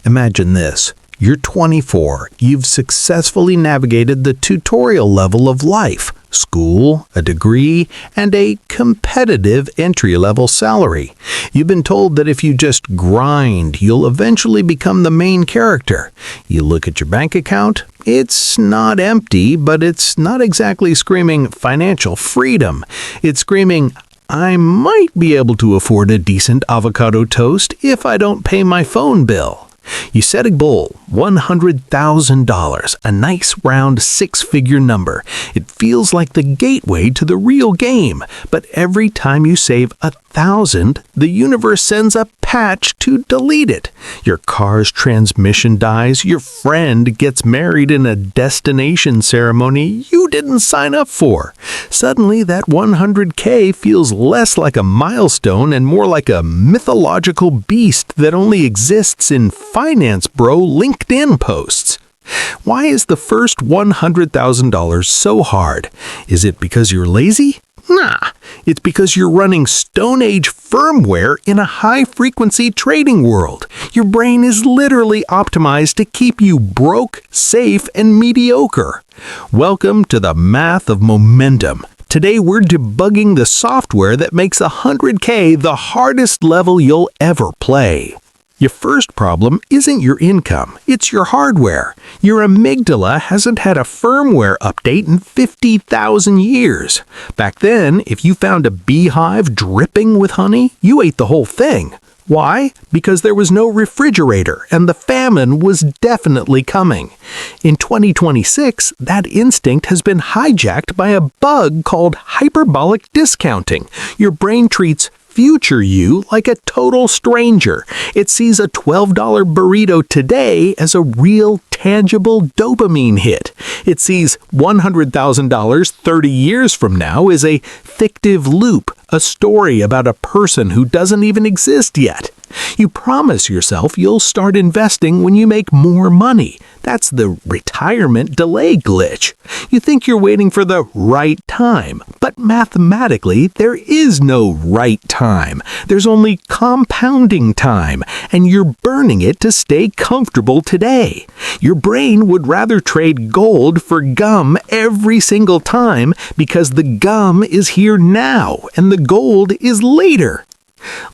Imagine this. You're 24. You've successfully navigated the tutorial level of life, school, a degree, and a competitive entry-level salary. You've been told that if you just grind, you'll eventually become the main character. You look at your bank account. It's not empty, but it's not exactly screaming financial freedom. It's screaming, I might be able to afford a decent avocado toast if I don't pay my phone bill. You set a goal, $100,000, a nice round six-figure number. It feels like the gateway to the real game, but every time you save $1,000, the universe sends a patch to delete it. Your car's transmission dies, your friend gets married in a destination ceremony you didn't sign up for. Suddenly, that $100K feels less like a milestone and more like a mythological beast that only exists in Finance Bro LinkedIn posts. Why is the first $100,000 so hard? Is it because you're lazy? Nah, it's because you're running Stone Age firmware in a high-frequency trading world. Your brain is literally optimized to keep you broke, safe, and mediocre. Welcome to the math of momentum. Today we're debugging the software that makes $100K the hardest level you'll ever play. Your first problem isn't your income, it's your hardware. Your amygdala hasn't had a firmware update in 50,000 years. Back then, if you found a beehive dripping with honey, you ate the whole thing. Why? Because there was no refrigerator and the famine was definitely coming. In 2026, that instinct has been hijacked by a bug called hyperbolic discounting. Your brain treats future you like a total stranger. It sees a $12 burrito today as a real, tangible dopamine hit. It sees $100,000 30 years from now as a fictive loop, a story about a person who doesn't even exist yet. You promise yourself you'll start investing when you make more money. That's the retirement delay glitch. You think you're waiting for the right time, but mathematically, there is no right time. There's only compounding time, and you're burning it to stay comfortable today. Your brain would rather trade gold for gum every single time because the gum is here now and the gold is later.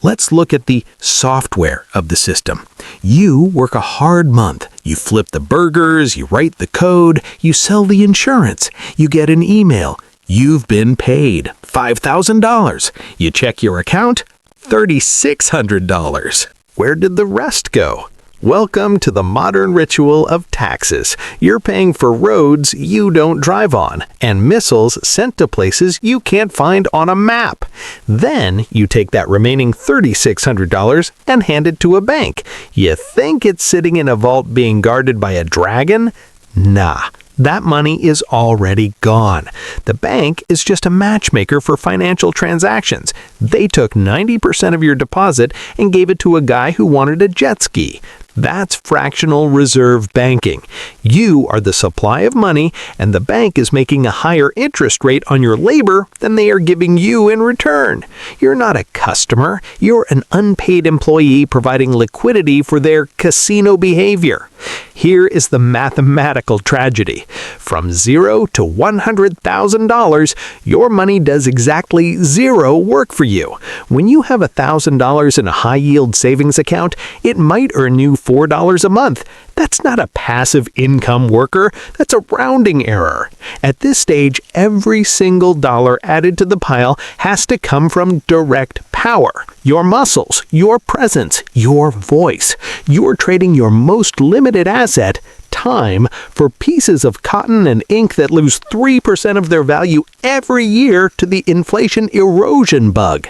Let's look at the software of the system. You work a hard month. You flip the burgers, you write the code, you sell the insurance, you get an email. You've been paid $5,000. You check your account, $3,600. Where did the rest go? Welcome to the modern ritual of taxes. You're paying for roads you don't drive on, and missiles sent to places you can't find on a map. Then you take that remaining $3,600 and hand it to a bank. You think it's sitting in a vault being guarded by a dragon? Nah. That money is already gone. The bank is just a matchmaker for financial transactions. They took 90% of your deposit and gave it to a guy who wanted a jet ski. That's fractional reserve banking. You are the supply of money, and the bank is making a higher interest rate on your labor than they are giving you in return. You're not a customer. You're an unpaid employee providing liquidity for their casino behavior. Here is the mathematical tragedy. From $0 to $100,000, your money does exactly zero work for you. When you have $1,000 in a high-yield savings account, it might earn you $4 a month. That's not a passive income worker. That's a rounding error. At this stage, every single dollar added to the pile has to come from direct power. Your muscles, your presence, your voice. You're trading your most limited asset, time, for pieces of cotton and ink that lose 3% of their value every year to the inflation erosion bug.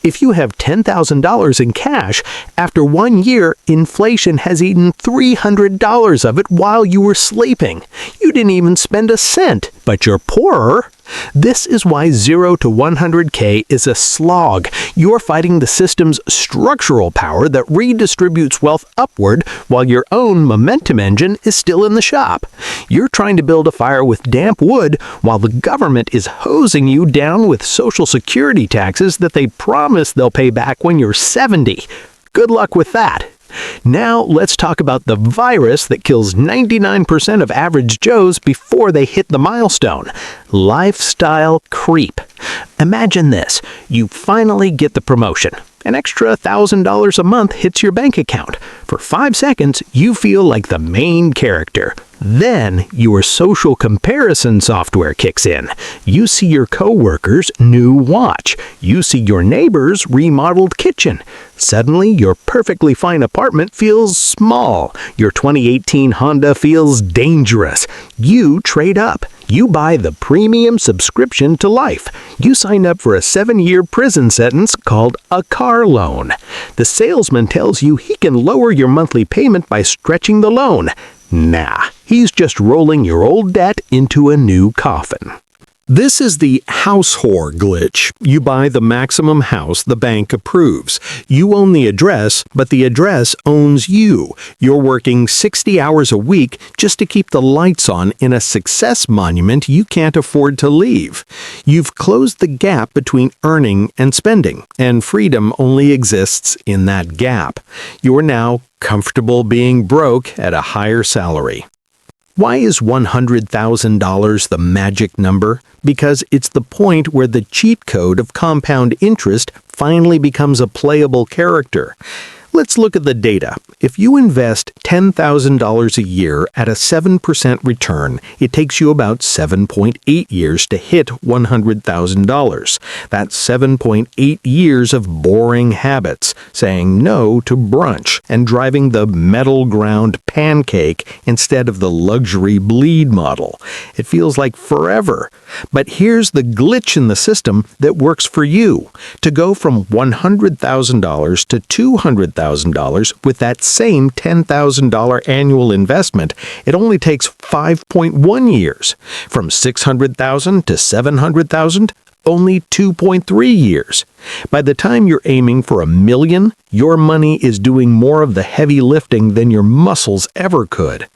If you have $10,000 in cash, after 1 year, inflation has eaten $300 of it while you were sleeping. You didn't even spend a cent, but you're poorer. This is why 0 to 100K is a slog. You're fighting the system's structural power that redistributes wealth upward while your own momentum engine is still in the shop. You're trying to build a fire with damp wood while the government is hosing you down with Social Security taxes that they promise they'll pay back when you're 70. Good luck with that. Now let's talk about the virus that kills 99% of average Joes before they hit the milestone: lifestyle creep. Imagine this. You finally get the promotion. An extra $1,000 a month hits your bank account. For 5 seconds, you feel like the main character. Then, your social comparison software kicks in. You see your coworkers' new watch. You see your neighbor's remodeled kitchen. Suddenly, your perfectly fine apartment feels small. Your 2018 Honda feels dangerous. You trade up. You buy the premium subscription to life. You sign up for a 7-year prison sentence called a car loan. The salesman tells you he can lower your monthly payment by stretching the loan. Nah, he's just rolling your old debt into a new coffin. This is the house whore glitch. You buy the maximum house the bank approves. You own the address, but the address owns you. You're working 60 hours a week just to keep the lights on in a success monument you can't afford to leave. You've closed the gap between earning and spending, and freedom only exists in that gap. You're now comfortable being broke at a higher salary. Why is $100,000 the magic number? Because it's the point where the cheat code of compound interest finally becomes a playable character. Let's look at the data. If you invest $10,000 a year at a 7% return, it takes you about 7.8 years to hit $100,000. That's 7.8 years of boring habits, saying no to brunch, and driving the metal ground pancake instead of the luxury bleed model. It feels like forever. But here's the glitch in the system that works for you. To go from $100,000 to $200,000 with that same $10,000 annual investment, it only takes 5.1 years. From $600,000 to $700,000, only 2.3 years. By the time you're aiming for $1 million, your money is doing more of the heavy lifting than your muscles ever could.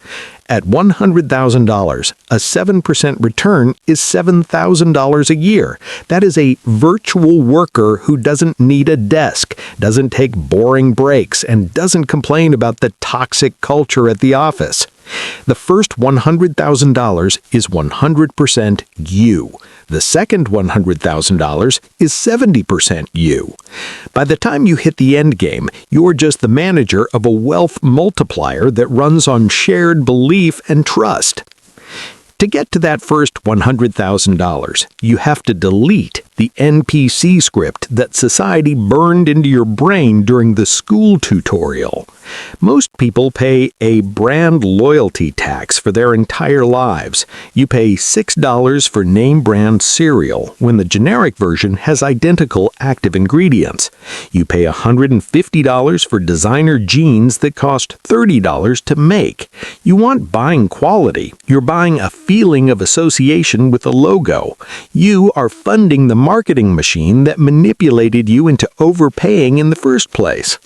At $100,000, a 7% return is $7,000 a year. That is a virtual worker who doesn't need a desk, doesn't take boring breaks, and doesn't complain about the toxic culture at the office. The first $100,000 is 100% you. The second $100,000 is 70% you. By the time you hit the end game, you're just the manager of a wealth multiplier that runs on shared belief and trust. To get to that first $100,000, you have to delete the NPC script that society burned into your brain during the school tutorial. Most people pay a brand loyalty tax for their entire lives. You pay $6 for name brand cereal when the generic version has identical active ingredients. You pay $150 for designer jeans that cost $30 to make. You aren't buying quality. You're buying a feeling of association with a logo. You are funding the marketing machine that manipulated you into overpaying in the first place.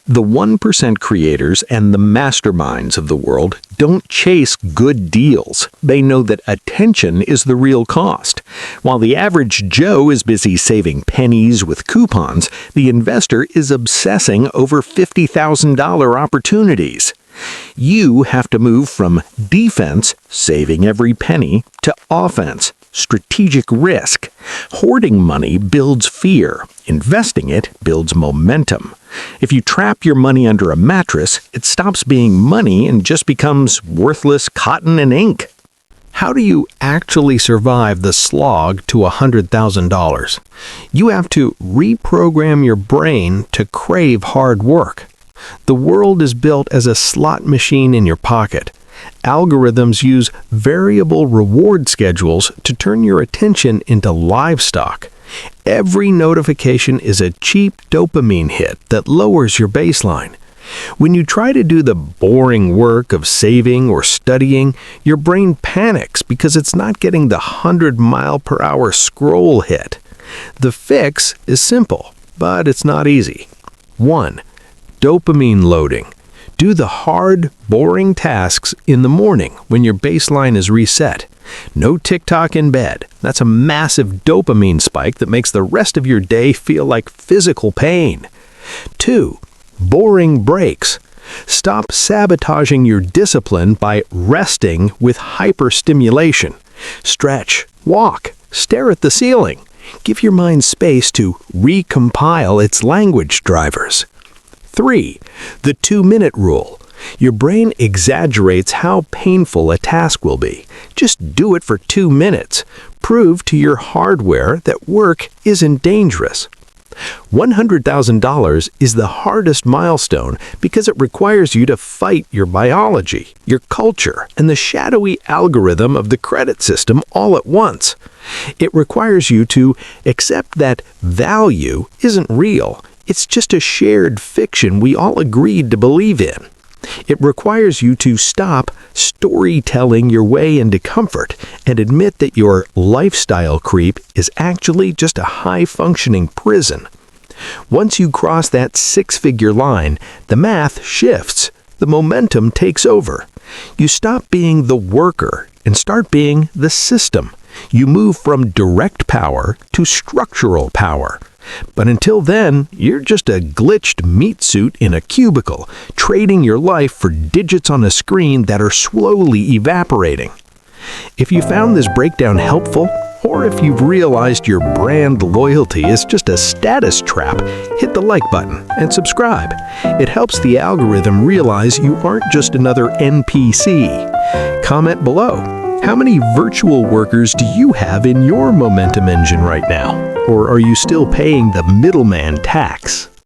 The 1% creators and the masterminds of the world don't chase good deals. They know that attention is the real cost. While the average Joe is busy saving pennies with coupons, the investor is obsessing over $50,000 opportunities. You have to move from defense, saving every penny, to offense, strategic risk. Hoarding money builds fear. Investing it builds momentum. If you trap your money under a mattress, it stops being money and just becomes worthless cotton and ink. How do you actually survive the slog to $100,000? You have to reprogram your brain to crave hard work. The world is built as a slot machine in your pocket. Algorithms use variable reward schedules to turn your attention into livestock. Every notification is a cheap dopamine hit that lowers your baseline. When you try to do the boring work of saving or studying, your brain panics because it's not getting the 100-mile-per-hour scroll hit. The fix is simple, but it's not easy. 1. Dopamine loading. Do the hard, boring tasks in the morning when your baseline is reset. No TikTok in bed. That's a massive dopamine spike that makes the rest of your day feel like physical pain. 2. Boring breaks. Stop sabotaging your discipline by resting with hyperstimulation. Stretch, walk, stare at the ceiling. Give your mind space to recompile its language drivers. 3. The 2-minute rule. Your brain exaggerates how painful a task will be. Just do it for 2 minutes. Prove to your hardware that work isn't dangerous. $100,000 is the hardest milestone because it requires you to fight your biology, your culture, and the shadowy algorithm of the credit system all at once. It requires you to accept that value isn't real. It's just a shared fiction we all agreed to believe in. It requires you to stop storytelling your way into comfort and admit that your lifestyle creep is actually just a high-functioning prison. Once you cross that 6-figure line, the math shifts. The momentum takes over. You stop being the worker and start being the system. You move from direct power to structural power. But until then, you're just a glitched meat suit in a cubicle, trading your life for digits on a screen that are slowly evaporating. If you found this breakdown helpful, or if you've realized your brand loyalty is just a status trap, hit the like button and subscribe. It helps the algorithm realize you aren't just another NPC. Comment below. How many virtual workers do you have in your momentum engine right now? Or are you still paying the middleman tax?